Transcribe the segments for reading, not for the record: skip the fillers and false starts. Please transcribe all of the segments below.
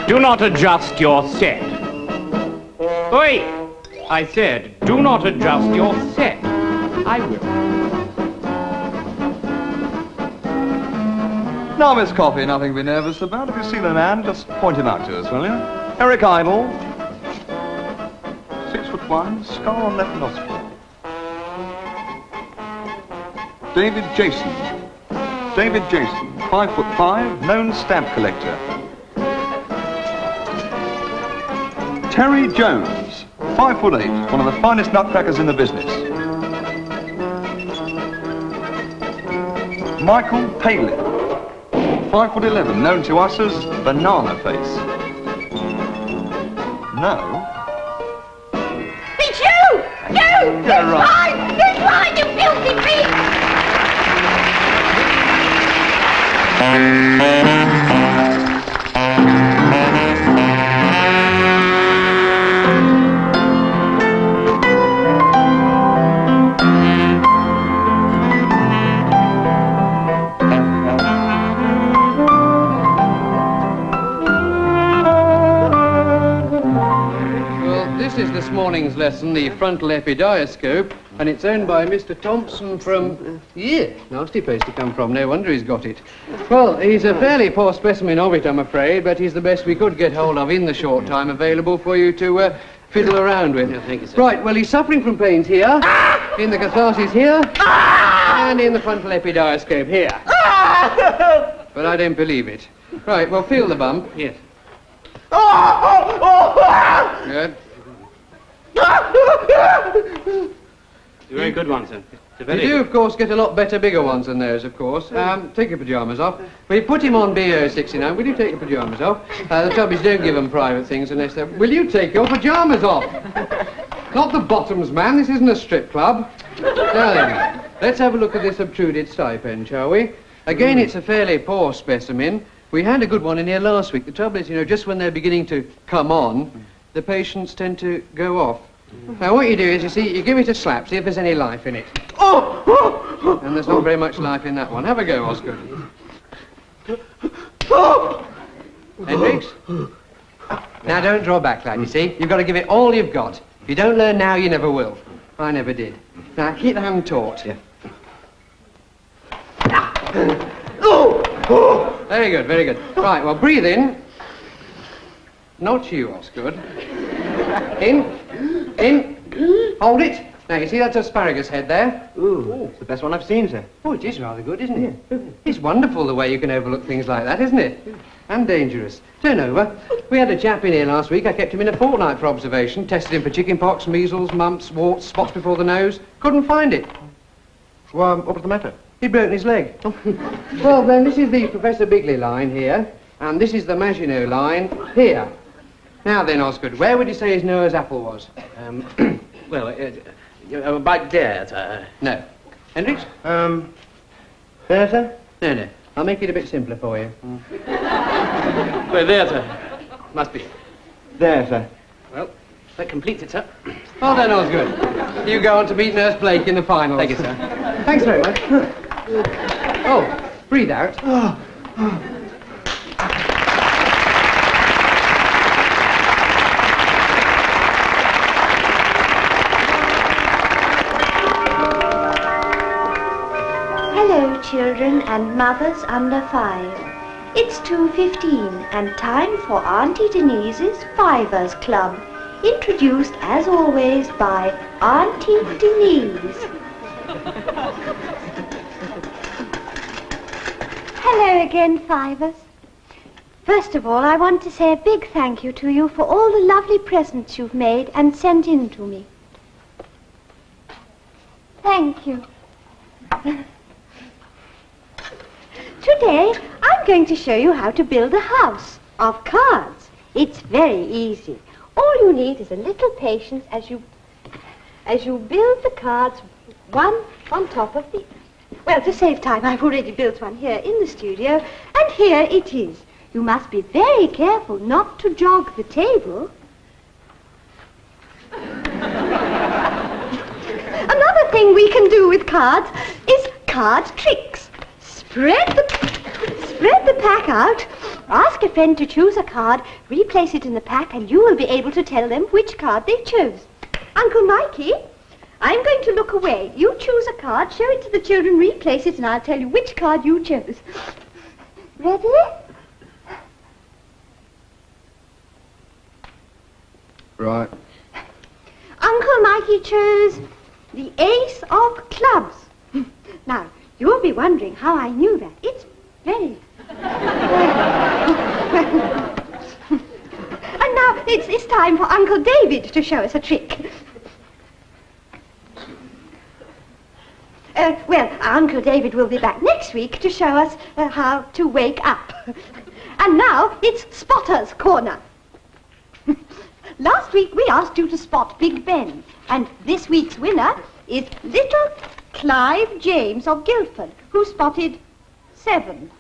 Do not adjust your set. Oi! I said, do not adjust your set. I will. Now, Miss Coffey, nothing to be nervous about. If you see the man, just point him out to us, will you? Eric Idle. 6'1", scar on left nostril. David Jason. David Jason, 5'5", known stamp collector. Terry Jones, 5'8", one of the finest nutcrackers in the business. Michael Palin, 5'11", known to us as Banana Face. No? It's you! You! Yeah, right. It's mine, you filthy beast! This morning's lesson, the frontal epidioscope, and it's owned by Mr. Thompson from... yeah, nasty place to come from, no wonder he's got it. Well, he's a fairly poor specimen of it, I'm afraid, but he's the best we could get hold of in the short time available for you to fiddle around with. No, thank you, sir. Right, well, he's suffering from pains here, in the catharsis here, and in the frontal epidioscope here. But I don't believe it. Right, well, feel the bump. Yes. Good. It's a very good one, sir. It's a very You do, of course, get a lot better, bigger ones than those, of course. Take your pyjamas off. We put him on BO69. Will you take your pyjamas off? The trouble is, don't give them private things unless they're... Will you take your pyjamas off? Not the bottoms, man. This isn't a strip club. Now then, let's have a look at this obtruded stipend, shall we? Again, it's a fairly poor specimen. We had a good one in here last week. The trouble is, you know, just when they're beginning to come on, the patients tend to go off. Now, what you do is, you see, you give it a slap, see if there's any life in it. And there's not very much life in that one. Have a go, Osgood. Hendricks? Now, don't draw back, lad, you see. You've got to give it all you've got. If you don't learn now, you never will. I never did. Now, keep the hand taut. Yeah. Very good, very good. Right, well, breathe in. Not you, Osgood. In. Hold it. Now, you see that's asparagus head there? Ooh, it's the best one I've seen, sir. Oh, it is rather good, isn't it? It's wonderful the way you can overlook things like that, isn't it? And dangerous. Turn over. We had a chap in here last week. I kept him in a fortnight for observation. Tested him for chickenpox, measles, mumps, warts, spots before the nose. Couldn't find it. Well, what was the matter? He'd broken his leg. Well, then, this is the Professor Bigley line here, and this is the Maginot line here. Now then, Osgood, where would you say his Noah's apple was? Well, about there, sir. No. Hendricks? There, sir? No. I'll make it a bit simpler for you. Well, there, sir. Must be. There, sir. Well, that completes it, sir. Well done, Osgood. You go on to meet Nurse Blake in the final. Thank you, sir. Thanks very much. Oh, breathe out. Hello, children and mothers under 5. It's 2:15 and time for Auntie Denise's Fivers Club, introduced as always by Auntie Denise. Hello again, Fivers. First of all, I want to say a big thank you to you for all the lovely presents you've made and sent in to me. Thank you. Today, I'm going to show you how to build a house of cards. It's very easy. All you need is a little patience as you build the cards one on top of the... Well, to save time, I've already built one here in the studio, and here it is. You must be very careful not to jog the table. Another thing we can do with cards is card tricks. Spread the pack out Ask a friend to choose a card, replace it in the pack, and you will be able to tell them which card they chose. Uncle Mikey, I'm going to look away. You choose a card, show it to the children, replace it, and I'll tell you which card you chose. Ready? Right. Uncle Mikey chose the Ace of Clubs. Now, you'll be wondering how I knew that. It's very... And now it's time for Uncle David to show us a trick. Well, Uncle David will be back next week to show us how to wake up. And now it's Spotter's Corner. Last week we asked you to spot Big Ben, and this week's winner is little Clive James of Guildford, who spotted 7.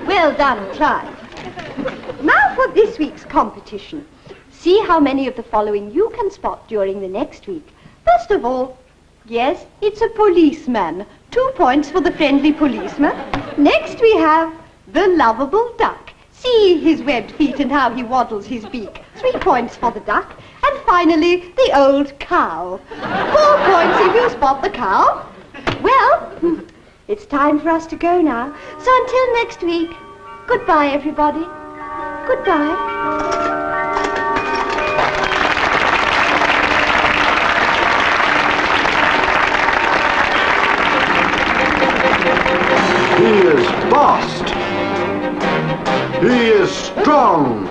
Well done, Clive. Now for this week's competition. See how many of the following you can spot during the next week. First of all, yes, it's a policeman. 2 points for the friendly policeman. Next we have the lovable duck. See his webbed feet and how he waddles his beak. 3 points for the duck. And finally, the old cow. 4 points if you spot the cow. Well, it's time for us to go now. So until next week, goodbye, everybody. Goodbye. He is fast. He is strong.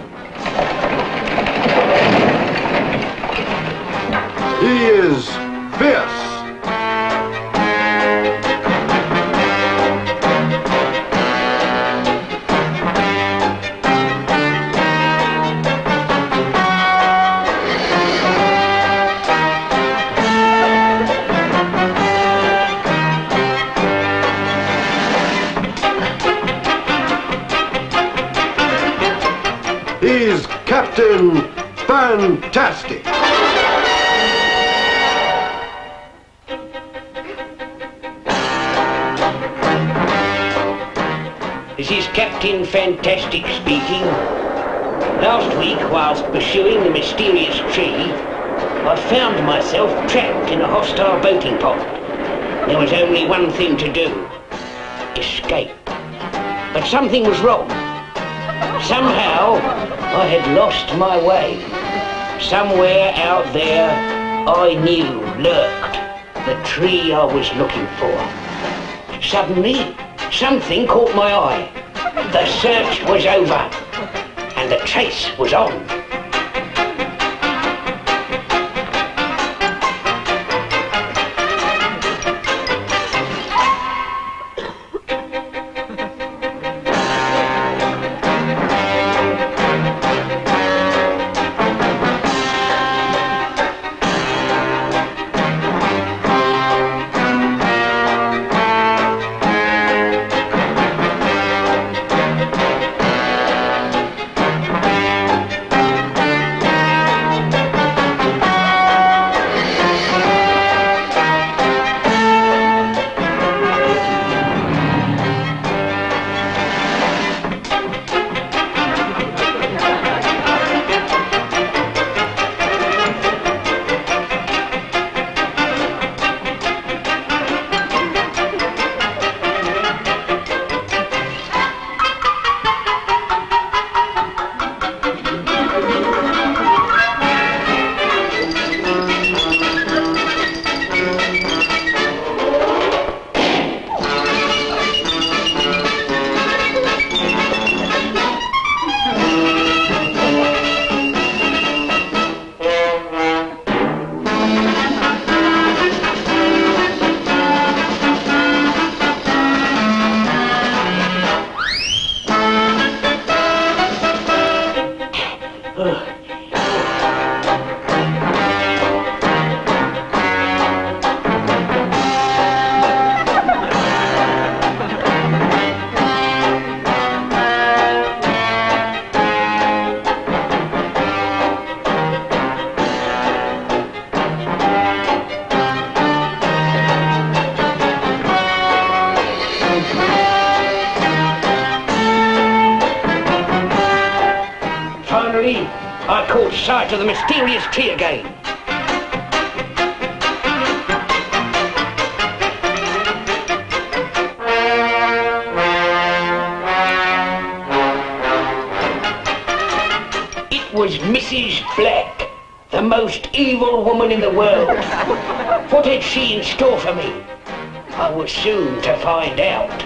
He is fierce. He's Captain Fantastic. This is Captain Fantastic speaking. Last week, whilst pursuing the mysterious tree, I found myself trapped in a hostile boating pod. There was only one thing to do: escape. But something was wrong. Somehow, I had lost my way. Somewhere out there, I knew lurked the tree I was looking for. Suddenly, something caught my eye. The search was over, and the chase was on. I caught sight of the mysterious tree again. It was Mrs. Fleck, the most evil woman in the world. What had she in store for me? I was soon to find out.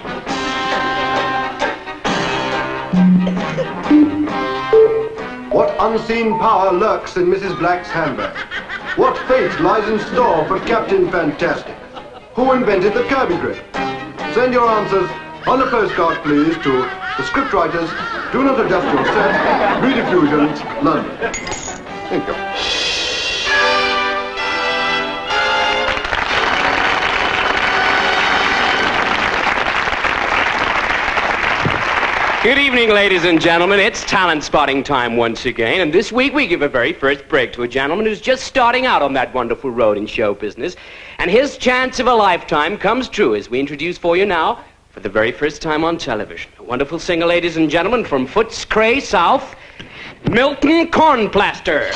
What unseen power lurks in Mrs. Black's handbag? What fate lies in store for Captain Fantastic? Who invented the Kirby grip? Send your answers on a postcard, please, to the scriptwriters. Do not adjust your set. Rediffusion, London. Thank you. Good evening, ladies and gentlemen. It's talent spotting time once again, and this week we give a very first break to a gentleman who's just starting out on that wonderful road in show business, and his chance of a lifetime comes true as we introduce for you now, for the very first time on television, a wonderful singer, ladies and gentlemen, from Footscray South, Milton Cornplaster.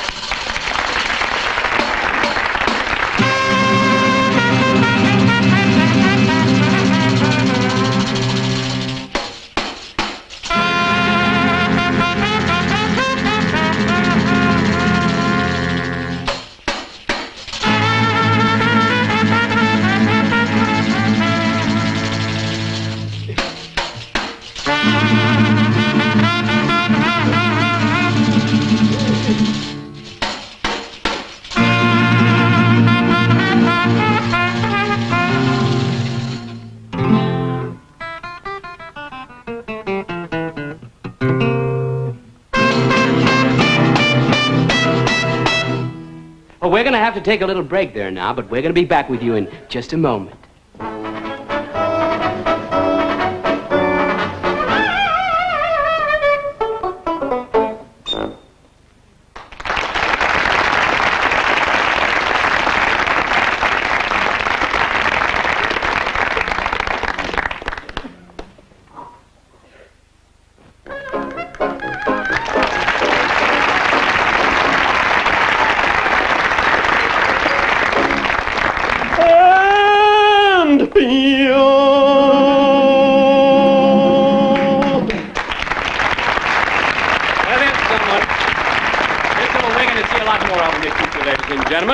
We're going to have to take a little break there now, but we're going to be back with you in just a moment.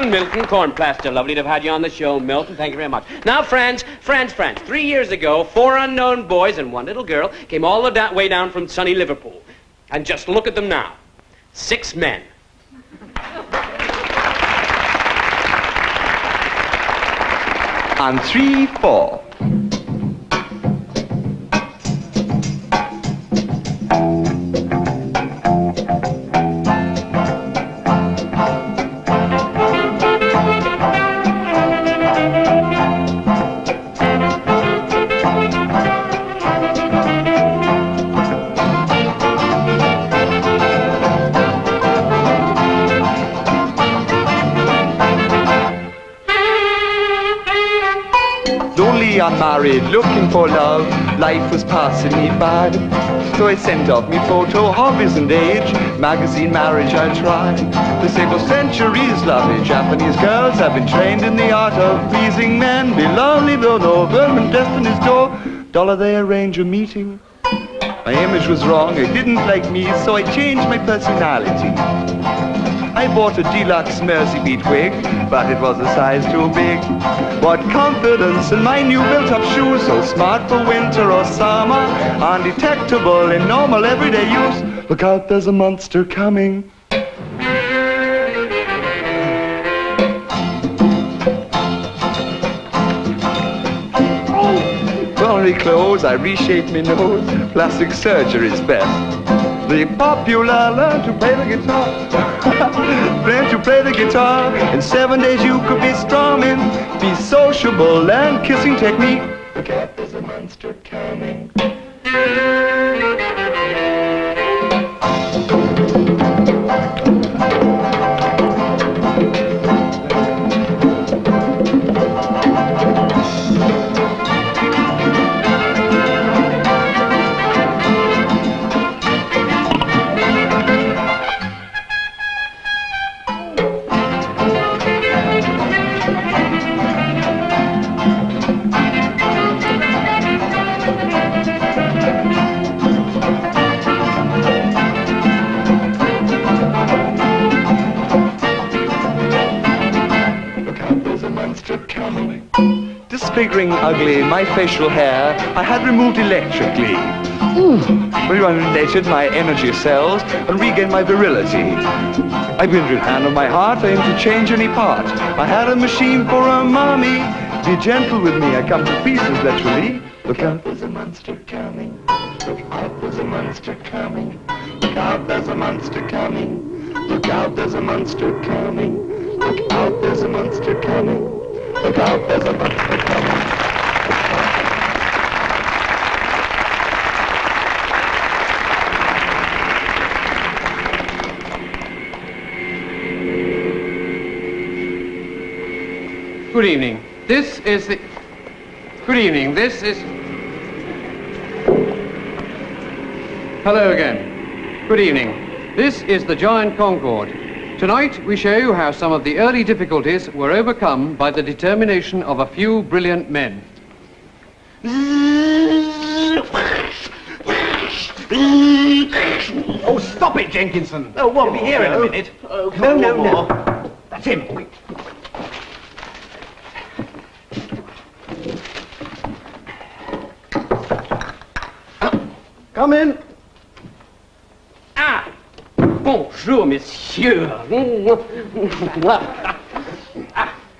Milton Cornplaster. Lovely to have had you on the show, Milton. Thank you very much. Now, friends. 3 years ago, 4 unknown boys and 1 little girl came all the way down from sunny Liverpool. And just look at them now. 6 men. And 3, 4. Unmarried, looking for love, life was passing me bad. So I sent off me photo, hobbies and age, magazine marriage I tried. They say for centuries lovely Japanese girls have been trained in the art of pleasing men. Be lonely though no vermin destiny's door, dollar they arrange a meeting. My image was wrong, it didn't like me, so I changed my personality. I bought a deluxe Mersey beat wig, but it was a size too big. What confidence in my new built-up shoes, so smart for winter or summer, undetectable in normal everyday use. Look out, there's a monster coming. Only clothes, I reshaped my nose, plastic surgery's best. The popular learn to play the guitar. Learn to play the guitar. In 7 days you could be strumming. Be sociable, learn kissing technique. Look out, there's a monster coming. Disfiguring ugly my facial hair, I had removed electrically. Remodulated my energy cells and regained my virility. I've been in hand on my heart, I aim to change any part. I had a machine for a mommy. Be gentle with me, I come to pieces literally. Look out, there's a monster coming. Look out, there's a monster coming. Look out, there's a monster coming. Look out, there's a monster coming. Look out, there's a monster coming. Look out, there's a monster coming. Good evening. This is the... Good evening. This is... Hello again. Good evening. This is the giant Concorde. Tonight we show you how some of the early difficulties were overcome by the determination of a few brilliant men. Oh, stop it, Jenkinson. Oh, what? He'll be here in a minute. Oh, no. That's him. Come in. Ah! Bonjour, monsieur.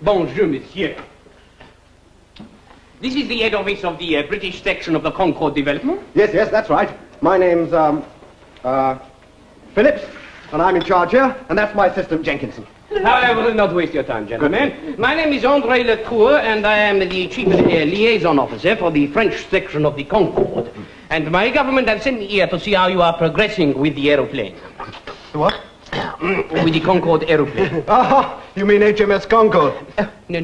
Bonjour, monsieur. This is the head office of the British section of the Concorde development? Yes, that's right. My name's, Phillips, and I'm in charge here, and that's my assistant, Jenkinson. I will not waste your time, gentlemen. My name is André Lecour, and I am the chief liaison officer for the French section of the Concorde. And my government has sent me here to see how you are progressing with the aeroplane. The what? With the Concorde aeroplane. Ah, you mean HMS Concorde? No.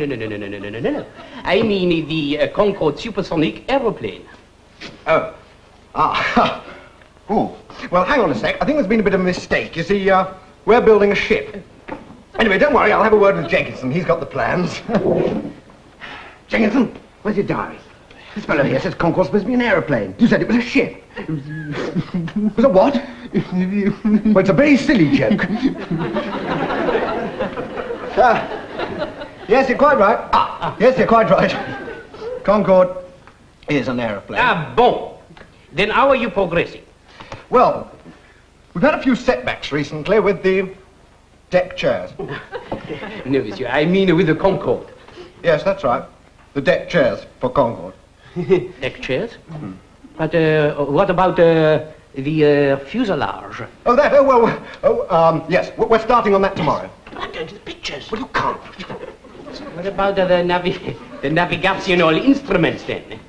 I mean the Concorde supersonic aeroplane. Oh. Ah. Ooh. Well, hang on a sec. I think there's been a bit of a mistake. You see, we're building a ship. Anyway, don't worry. I'll have a word with Jenkinson. He's got the plans. Jenkinson, where's your diary? This fellow here says Concorde's supposed to be an aeroplane. You said it was a ship. Was it what? Well, it's a very silly joke. Yes, you're quite right. Yes, you're quite right. Concorde is an aeroplane. Ah, bon. Then how are you progressing? Well, we've had a few setbacks recently with the deck chairs. No, monsieur, I mean with the Concorde. Yes, that's right. The deck chairs for Concorde. Deck chairs? But what about the fuselage? Yes, we're starting on that tomorrow. I'm going to the pictures. Well, you can't. What about the navigational instruments then?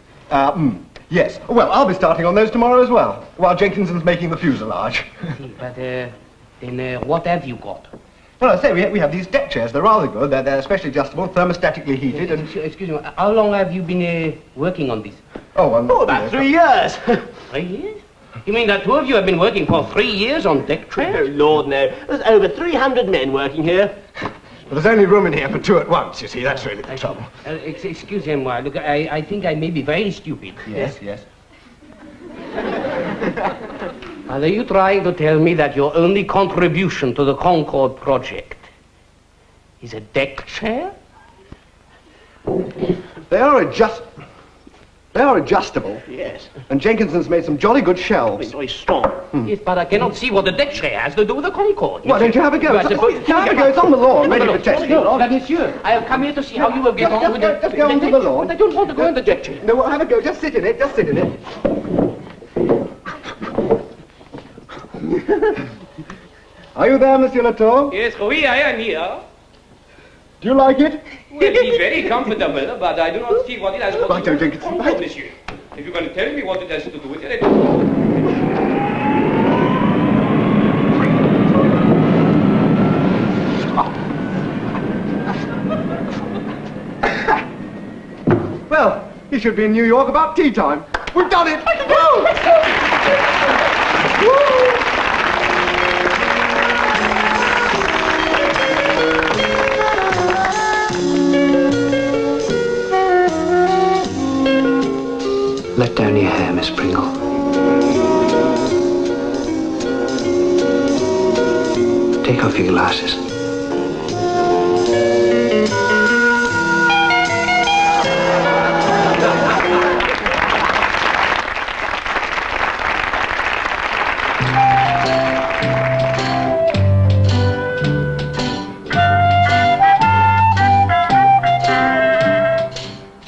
Yes. Well, I'll be starting on those tomorrow as well, while Jenkinson's making the fuselage. But then what have you got? Well, I say, we have these deck chairs. They're rather good. They're specially adjustable, thermostatically heated, and... Excuse me, how long have you been working on this? About 3 years. 3 years? You mean that two of you have been working for 3 years on deck chairs? Oh, Lord, no. There's over 300 men working here. Well, there's only room in here for two at once, you see. That's really the trouble. Excuse me, look, I think I may be very stupid. Yes. Are you trying to tell me that your only contribution to the Concorde project is a deck chair? They are adjustable. Yes. And Jenkinson's made some jolly good shelves. Very strong. Yes, but I cannot see what the deck chair has to do with the Concorde. Why don't you have a go? Have a go. It's on the lawn, ready for testing. No, monsieur, I have come here to see how you will get on with the... Just go onto the lawn. I don't want to go in the deck chair. No, well, have a go. Just sit in it. Are you there, Monsieur Latour? Yes, oui, I am here. Do you like it? Well, it is very comfortable, but I do not see what it has to do Right, with Jenkins, the Concorde, right. monsieur. If you're going to tell me what it has to do with it, I don't know. Well, he should be in New York about tea time. We've done it! Woo! Let down your hair, Miss Pringle. Take off your glasses.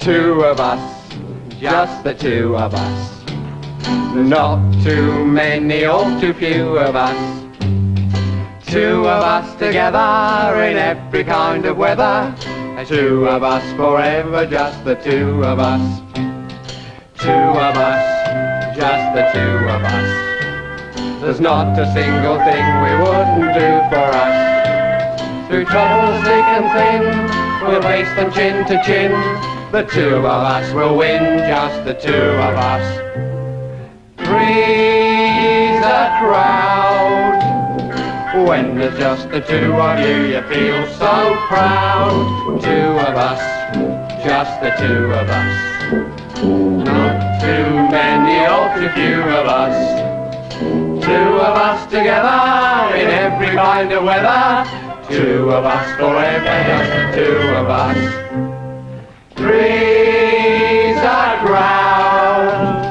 two of us, just the two of us. Not too many or too few of us. Two of us together in every kind of weather. Two of us forever, just the two of us. Two of us, just the two of us. There's not a single thing we wouldn't do for us. Through trouble thick and thin, we'll face them chin to chin. The two of us will win, just the two of us. Three's a crowd. When there's just the two of you, you feel so proud. Two of us, just the two of us. Not too many or too few of us. Two of us together in every kind of weather. Two of us forever, just the two of us. Three's a crowd.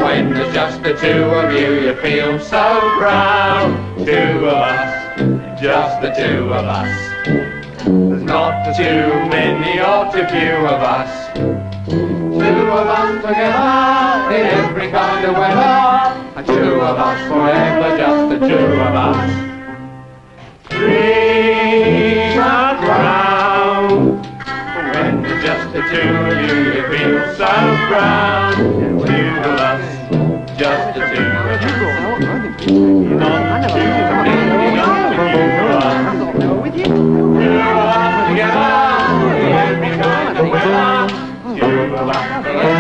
When there's just the two of you, you feel so proud. Two of us, just the two of us. There's not too many or too few of us. Two of us together in every kind of weather. Two of us forever, just the two of us. Three's a crowd. When there's just the two of you, you feel so proud. Two of us, just the two of us. Not too many or too few of us. Two of us together in every kind of weather. Two of us together.